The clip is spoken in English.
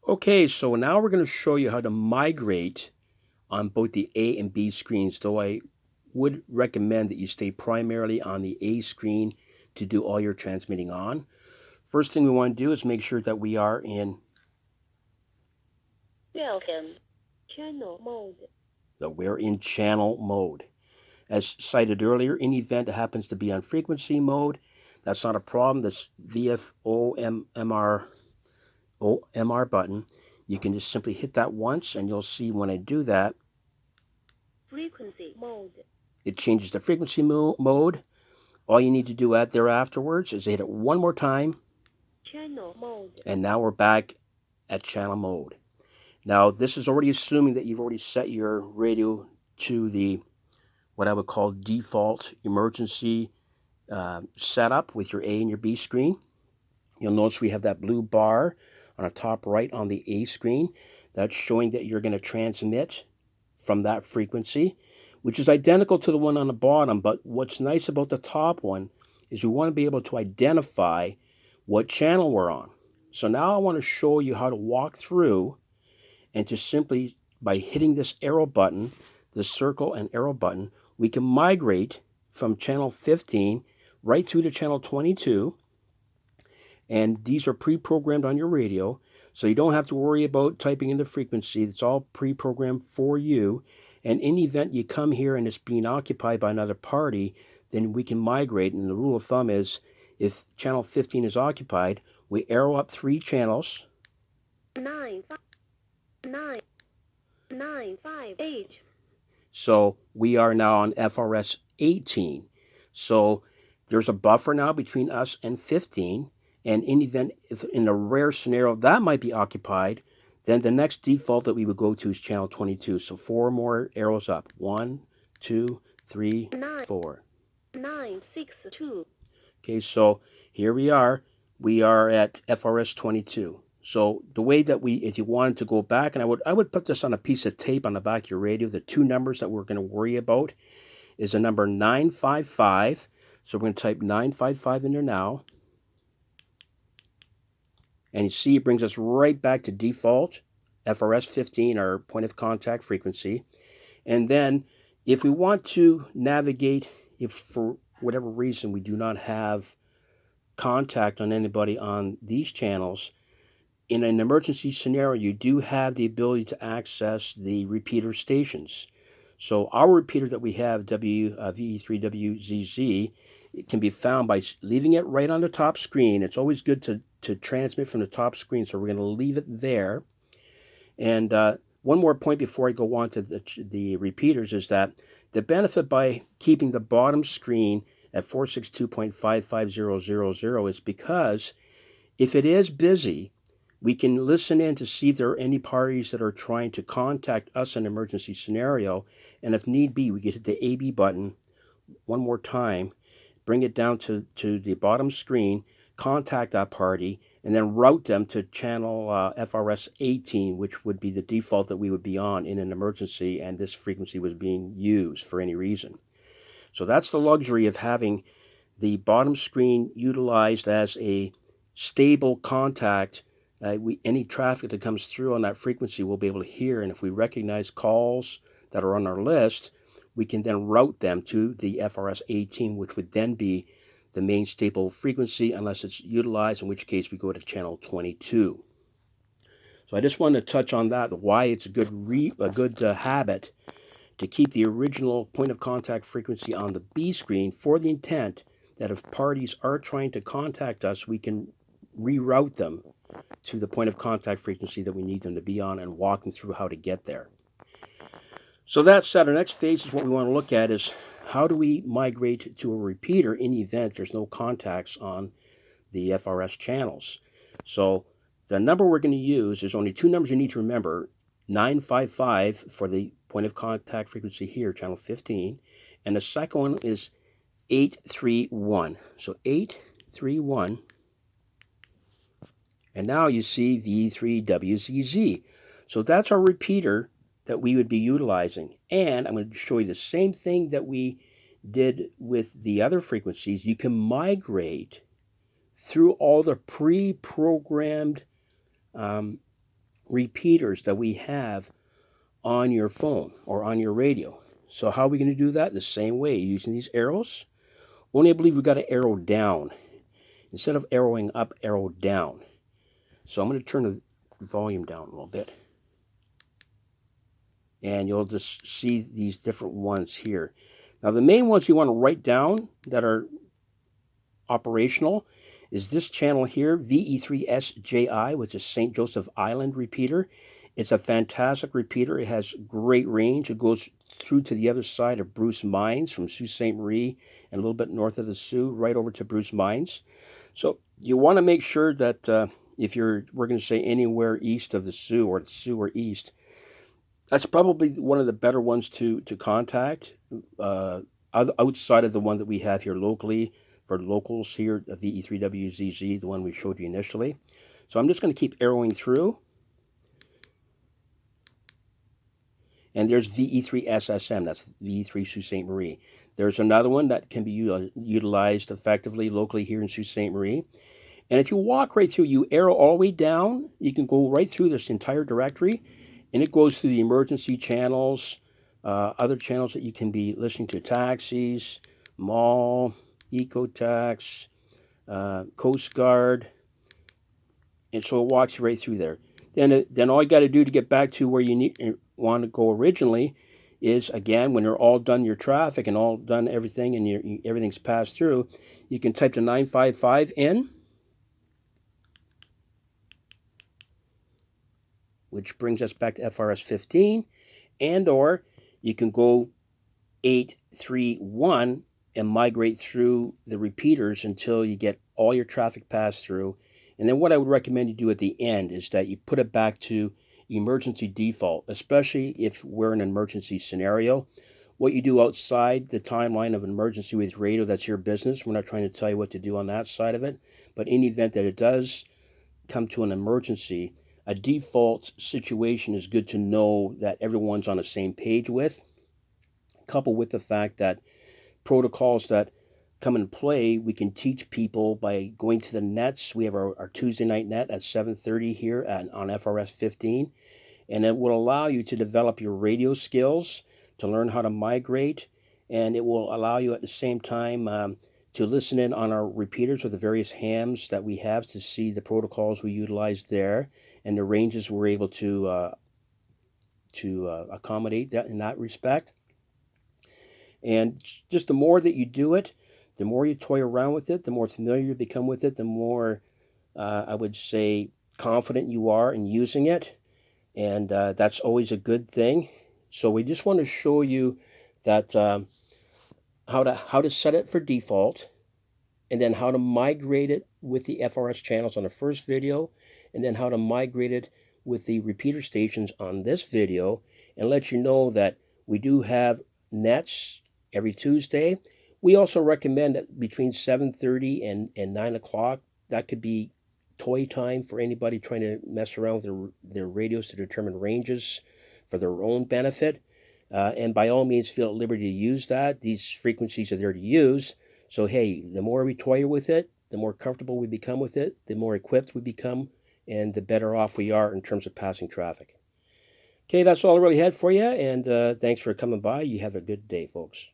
Okay, so now we're going to show you how to migrate on both the A and B screens, though I would recommend that you stay primarily on the A screen to do all your transmitting on. First thing we want to do is make sure that we are in Welcome. Channel mode. channel mode. As cited earlier, any event that happens to be on frequency mode, that's not a problem. This VFOMR button, you can just simply hit that once and you'll see when I do that, Frequency mode. it changes to frequency mode. All you need to do afterwards is hit it one more time. Channel mode. And now we're back at channel mode. Now, this is already assuming that you've already set your radio to the what I would call default emergency setup with your A and your B screen. You'll notice we have that blue bar on the top right on the A screen. That's showing that you're going to transmit from that frequency, which is identical to the one on the bottom. But what's nice about the top one is we want to be able to identify what channel we're on. So now I want to show you how to walk through and to simply, by hitting this arrow button, the circle and arrow button, we can migrate from channel 15 right through to channel 22. And these are pre-programmed on your radio, so you don't have to worry about typing in the frequency. It's all pre-programmed for you. And in the event you come here and it's being occupied by another party, then we can migrate. And the rule of thumb is if channel 15 is occupied, we arrow up 3 channels. 9, 5, 8. So we are now on FRS 18. So there's a buffer now between us and 15. And in the event, if in a rare scenario that might be occupied, then the next default that we would go to is channel 22. So 4 more arrows up. 1, 2, 3, 4. 9, 6, 2. Okay, so here we are. We are at FRS 22. So the way that if you wanted to go back, and I would put this on a piece of tape on the back of your radio, the 2 numbers that we're going to worry about is the number 955. So we're going to type 955 in there now. And you see it brings us right back to default, FRS 15, our point of contact frequency. And then if we want to navigate, if for whatever reason we do not have contact on anybody on these channels, in an emergency scenario, you do have the ability to access the repeater stations. So our repeater that we have, VE3WZZ, it can be found by leaving it right on the top screen. It's always good to transmit from the top screen, so we're going to leave it there. And one more point before I go on to the repeaters is that the benefit by keeping the bottom screen at 462.55000 is because if it is busy, we can listen in to see if there are any parties that are trying to contact us in an emergency scenario. And if need be, we can hit the AB button one more time, bring it down to the bottom screen, contact that party, and then route them to channel FRS 18, which would be the default that we would be on in an emergency, and this frequency was being used for any reason. So that's the luxury of having the bottom screen utilized as a stable contact. Any traffic that comes through on that frequency we'll be able to hear, and if we recognize calls that are on our list, we can then route them to the FRS 18, which would then be the main stable frequency unless it's utilized, in which case we go to channel 22. So I just wanted to touch on that, why it's a good habit to keep the original point of contact frequency on the B screen for the intent that if parties are trying to contact us, we can reroute them to the point of contact frequency that we need them to be on and walk them through how to get there. So that said, our next phase is what we want to look at is how do we migrate to a repeater in the event there's no contacts on the FRS channels. So the number we're going to use, there's only 2 numbers you need to remember, 955 for the point of contact frequency here, channel 15, and the second one is 831. So 831. And now you see V3WZZ. So that's our repeater that we would be utilizing. And I'm going to show you the same thing that we did with the other frequencies. You can migrate through all the pre-programmed repeaters that we have on your phone or on your radio. So how are we going to do that? The same way, using these arrows. Only I believe we've got to arrow down. Instead of arrowing up, arrow down. So I'm going to turn the volume down a little bit. And you'll just see these different ones here. Now the main ones you want to write down that are operational is this channel here, VE3SJI, which is St. Joseph Island repeater. It's a fantastic repeater. It has great range. It goes through to the other side of Bruce Mines from Sault Ste. Marie and a little bit north of the Sault, right over to Bruce Mines. So you want to make sure that if we're going to say anywhere east of the Sault or east, that's probably one of the better ones to contact outside of the one that we have here locally for locals here, the VE3WZZ, the one we showed you initially. So I'm just going to keep arrowing through. And there's VE3SSM, that's VE3 Sault Ste. Marie. There's another one that can be utilized effectively locally here in Sault Ste. Marie. And if you walk right through, you arrow all the way down, you can go right through this entire directory, and it goes through the emergency channels, other channels that you can be listening to, taxis, mall, ecotax, Coast Guard, and so it walks you right through there. Then all you got to do to get back to where you want to go originally is, again, when you're all done your traffic and all done everything and everything's passed through, you can type the 955 in, which brings us back to FRS 15, and or you can go 831 and migrate through the repeaters until you get all your traffic passed through. And then what I would recommend you do at the end is that you put it back to emergency default, especially if we're in an emergency scenario. What you do outside the timeline of an emergency with radio, that's your business. We're not trying to tell you what to do on that side of it. But in the event that it does come to an emergency, a default situation is good to know that everyone's on the same page with, coupled with the fact that protocols that come in play, we can teach people by going to the nets. We have our Tuesday night net at 7:30 here on FRS 15, and it will allow you to develop your radio skills, to learn how to migrate, and it will allow you at the same time to listen in on our repeaters with the various hams that we have to see the protocols we utilize there and the ranges we're able to accommodate that in that respect. And just the more that you do it, the more you toy around with it, the more familiar you become with it, the more, I would say, confident you are in using it. And that's always a good thing. So we just want to show you that how to set it for default, and then how to migrate it with the FRS channels on the first video, and then how to migrate it with the repeater stations on this video, and let you know that we do have nets every Tuesday. We also recommend that between 7:30 and 9 o'clock, that could be toy time for anybody trying to mess around with their radios to determine ranges for their own benefit. And by all means, feel at liberty to use that. These frequencies are there to use. So, hey, the more we toy with it, the more comfortable we become with it, the more equipped we become, and the better off we are in terms of passing traffic. Okay, that's all I really had for you, and thanks for coming by. You have a good day, folks.